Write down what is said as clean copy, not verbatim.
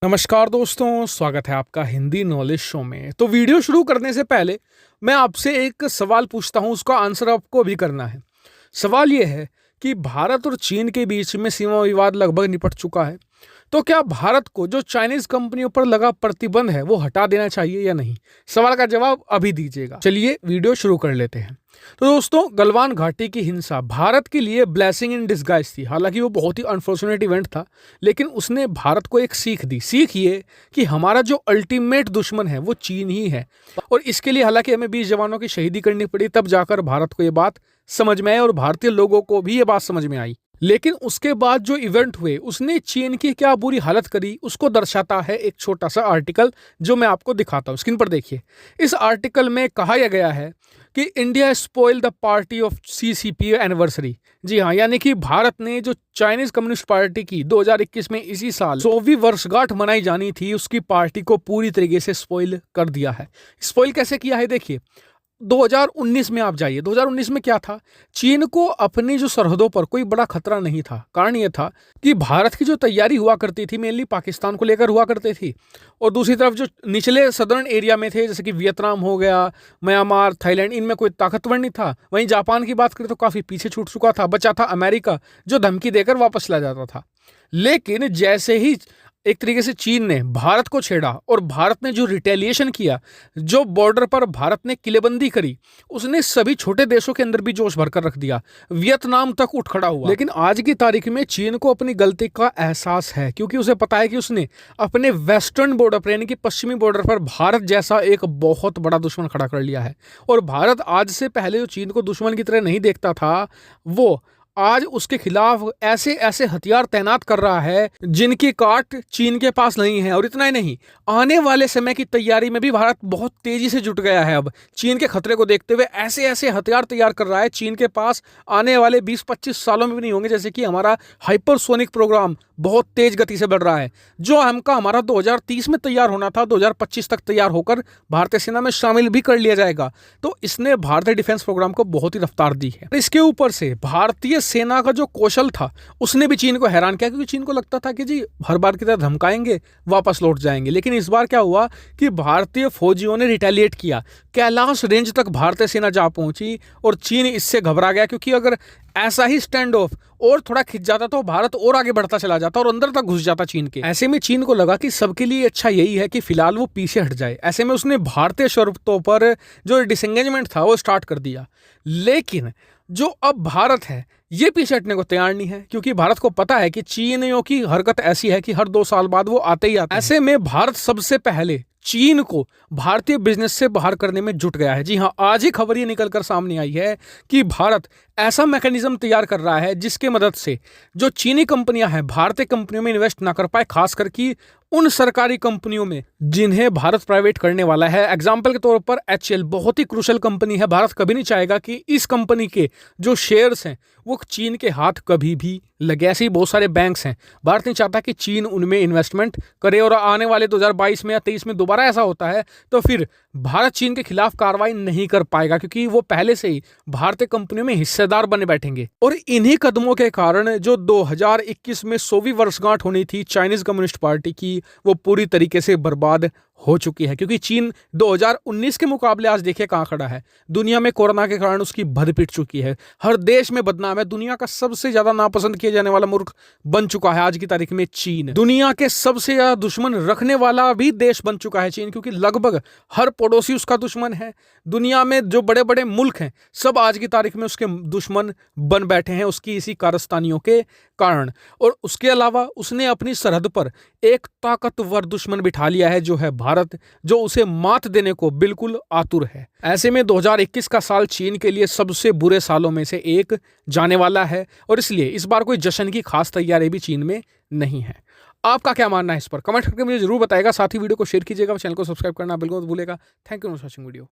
नमस्कार दोस्तों, स्वागत है आपका हिंदी नॉलेज शो में। तो वीडियो शुरू करने से पहले मैं आपसे एक सवाल पूछता हूं, उसका आंसर आपको भी करना है। सवाल ये है कि भारत और चीन के बीच में सीमा विवाद लगभग निपट चुका है। तो क्या भारत को जो चाइनीज कंपनियों पर लगा प्रतिबंध है वो हटा देना चाहिए या नहीं? सवाल का जवाब अभी दीजिएगा। चलिए वीडियो शुरू कर लेते हैं। तो दोस्तों, गलवान घाटी की हिंसा भारत के लिए ब्लेसिंग इन डिस्गाइज थी। हालांकि वो बहुत ही अनफॉर्चुनेट इवेंट था, लेकिन उसने भारत को एक सीख दी। सीख ये कि हमारा जो अल्टीमेट दुश्मन है वो चीन ही है। और इसके लिए हालांकि हमें 20 जवानों की शहीदी करनी पड़ी, तब जाकर भारत को ये बात समझ में आई और भारतीय लोगों को भी ये बात समझ में आई। लेकिन उसके बाद जो इवेंट हुए उसने चीन की क्या बुरी हालत करी, उसको दर्शाता है एक छोटा सा आर्टिकल जो मैं आपको दिखाता हूं। स्क्रीन पर देखिए। इस आर्टिकल में कहा गया है कि India spoil the party of CCP anniversary. जी हाँ, यानी कि भारत ने जो चाइनीज कम्युनिस्ट पार्टी की 2021 में इसी साल 100वीं वर्षगांठ मनाई जानी थी, उसकी पार्टी को पूरी तरीके से स्पॉइल कर दिया है। स्पॉइल कैसे किया है देखिए। 2019 में आप जाइए। 2019 में क्या था? चीन को अपनी जो सरहदों पर कोई बड़ा खतरा नहीं था। कारण यह था कि भारत की जो तैयारी हुआ करती थी मेनली पाकिस्तान को लेकर हुआ करती थी, और दूसरी तरफ जो निचले सदर्न एरिया में थे, जैसे कि वियतनाम हो गया, म्यांमार, थाईलैंड, इनमें कोई ताकतवर नहीं था। वहीं जापान की बात करें तो काफी पीछे छूट चुका था। बचा था अमेरिका, जो धमकी देकर वापस ला जाता था। लेकिन जैसे ही एक तरीके से चीन ने भारत को छेड़ा और भारत ने जो रिटेलिएशन किया, जो बॉर्डर पर भारत ने किलेबंदी करी, उसने सभी छोटे देशों के अंदर भी जोश भरकर रख दिया। वियतनाम तक उठ खड़ा हुआ। लेकिन आज की तारीख में चीन को अपनी गलती का एहसास है, क्योंकि उसे पता है कि उसने अपने वेस्टर्न बॉर्डर पर यानी कि पश्चिमी बॉर्डर पर भारत जैसा एक बहुत बड़ा दुश्मन खड़ा कर लिया है। और भारत आज से पहले जो चीन को दुश्मन की तरह नहीं देखता था, वो आज उसके खिलाफ ऐसे ऐसे हथियार तैनात कर रहा है जिनकी काट चीन के पास नहीं है। और इतना ही नहीं, आने वाले समय की तैयारी में भी भारत बहुत तेजी से जुट गया है। अब चीन के खतरे को देखते हुए ऐसे ऐसे हथियार तैयार कर रहा है, चीन के पास आने वाले 20-25 सालों में भी नहीं होंगे। जैसे कि हमारा हाइपरसोनिक प्रोग्राम बहुत तेज गति से बढ़ रहा है, जो हमारा 2030 में तैयार होना था, 2025 तक तैयार होकर भारतीय सेना में शामिल भी कर लिया जाएगा। तो इसने भारतीय डिफेंस प्रोग्राम को बहुत ही रफ्तार दी है। इसके ऊपर से भारतीय सेना का जो कौशल था उसने भी चीन को हैरान किया, क्योंकि चीन को लगता था कि जी हर बार की तरह धमकाएंगे, वापस लौट जाएंगे। लेकिन इस बार क्या हुआ कि भारतीय फौजियों ने रिटेलिएट किया। कैलाश रेंज तक भारतीय सेना जा पहुंची और चीन इससे घबरा गया, क्योंकि अगर ऐसा ही स्टैंड ऑफ और थोड़ा खिंच जाता तो भारत और आगे बढ़ता चला जाता और अंदर तक घुस जाता चीन के। ऐसे में चीन को लगा कि सबके लिए अच्छा यही है कि फिलहाल वो पीछे हट जाए। ऐसे में उसने भारतीय शर्तों पर जो डिसएंगेजमेंट था वो स्टार्ट कर दिया। लेकिन जो अब भारत है ये पीछे हटने को तैयार नहीं है, क्योंकि भारत को पता है कि चीनियों की हरकत ऐसी है कि हर 2 साल बाद वो आते ही आते हैं। ऐसे में भारत सबसे पहले चीन को भारतीय बिजनेस से बाहर करने में जुट गया है। जी हां, आज ही खबर ये निकलकर सामने आई है कि भारत ऐसा मैकेनिज्म तैयार कर रहा है जिसके मदद से जो चीनी कंपनियां हैं भारतीय कंपनियों में इन्वेस्ट ना कर पाए, खासकर कि उन सरकारी कंपनियों में जिन्हें भारत प्राइवेट करने वाला है। एग्जाम्पल के तौर पर एचएल बहुत ही क्रूशल कंपनी है। भारत कभी नहीं चाहेगा कि इस कंपनी के जो शेयर्स हैं वो चीन के हाथ कभी भी लगे। ऐसे ही बहुत सारे बैंक्स हैं, भारत नहीं चाहता कि चीन उनमें इन्वेस्टमेंट करे। और आने वाले 2022 में या 23 में दोबारा ऐसा होता है तो फिर भारत चीन के खिलाफ कार्रवाई नहीं कर पाएगा, क्योंकि वो पहले से ही भारतीय कंपनियों में हिस्सेदार बने बैठेंगे। और इन्हीं कदमों के कारण जो 2021 में 100वीं वर्षगांठ होनी थी चाइनीज कम्युनिस्ट पार्टी की, वो पूरी तरीके से बर्बाद हो चुकी है। क्योंकि चीन 2019 के मुकाबले आज देखिए कहां खड़ा है। दुनिया में कोरोना के कारण उसकी भद पिट चुकी है, हर देश में बदनाम है। दुनिया का सबसे ज्यादा नापसंद किया जाने वाला मुल्क बन चुका है आज की तारीख में चीन। दुनिया के सबसे ज्यादा दुश्मन रखने वाला भी देश बन चुका है चीन, क्योंकि लगभग हर पड़ोसी उसका दुश्मन है। दुनिया में जो बड़े बड़े मुल्क हैं सब आज की तारीख में उसके दुश्मन बन बैठे हैं, उसकी इसी कारस्तानियों के कारण। और उसके अलावा उसने अपनी सरहद पर एक ताकतवर दुश्मन बिठा लिया है, जो है भारत, जो उसे मात देने को बिल्कुल आतुर है। ऐसे में 2021 का साल चीन के लिए सबसे बुरे सालों में से एक जाने वाला है, और इसलिए इस बार कोई जश्न की खास तैयारी भी चीन में नहीं है। आपका क्या मानना है इस पर? कमेंट करके मुझे जरूर बताएगा। साथ ही वीडियो को शेयर कीजिएगा, चैनल को सब्सक्राइब करना बिल्कुल मत भूलिएगा। Thank you for watching video.